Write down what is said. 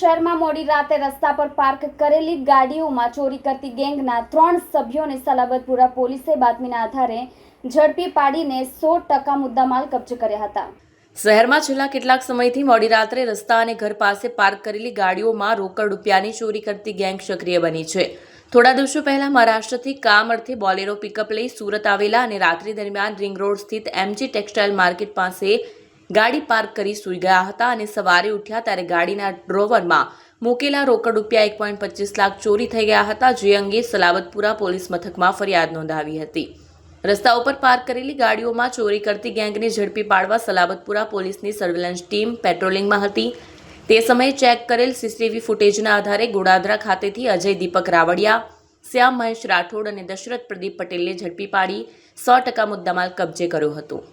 શહેરમાં મોડી રાતે રસ્તા પર પાર્ક કરેલી ગાડીઓમાં ચોરી કરતી ગેંગના 3 સભ્યોને સલાબતપુરા પોલીસે બાતમીના આધારે ઝડપી પાડીને 100% મુદ્દામાલ કબજે કર્યા હતા। શહેરમાં છેલ્લા કેટલાક સમયથી મોડી રાત્રે રસ્તા અને ઘર પાસે પાર્ક કરેલી ગાડીઓમાં રોકડ રૂપિયાની ચોરી કરતી ગેંગ સક્રિય બની છે। થોડા દિવસો પહેલા મહારાષ્ટ્રથી કામ અર્થે બોલેરો પિકઅપ લઈ સુરત આવેલા અને રાત્રિ દરમિયાન રિંગ રોડ સ્થિત એમજી ટેક્સટાઇલ માર્કેટ પાસે ગાડી પાર્ક કરી સૂઈ ગયા હતા અને સવારે ઉઠ્યા ત્યારે ગાડીના ડ્રોવરમાં મૂકેલા રોકડ રૂપિયા 1.25 લાખ ચોરી થઈ ગયા હતા, જે અંગે સલાબતપુરા પોલીસ મથકમાં ફરિયાદ નોંધાવી હતી। રસ્તા ઉપર પાર્ક કરેલી ગાડીઓમાં ચોરી કરતી ગેંગને ઝડપી પાડવા સલાબતપુરા પોલીસની સર્વેલન્સ ટીમ પેટ્રોલિંગમાં હતી। તે સમયે ચેક કરેલ સીસીટીવી ફૂટેજના આધારે ગોડાદરા ખાતેથી અજય દીપક રાવડિયા, શ્યામ મહેશ રાઠોડ અને દશરથ પ્રદીપ પટેલને ઝડપી પાડી 100% મુદ્દામાલ કબજે કર્યો હતો।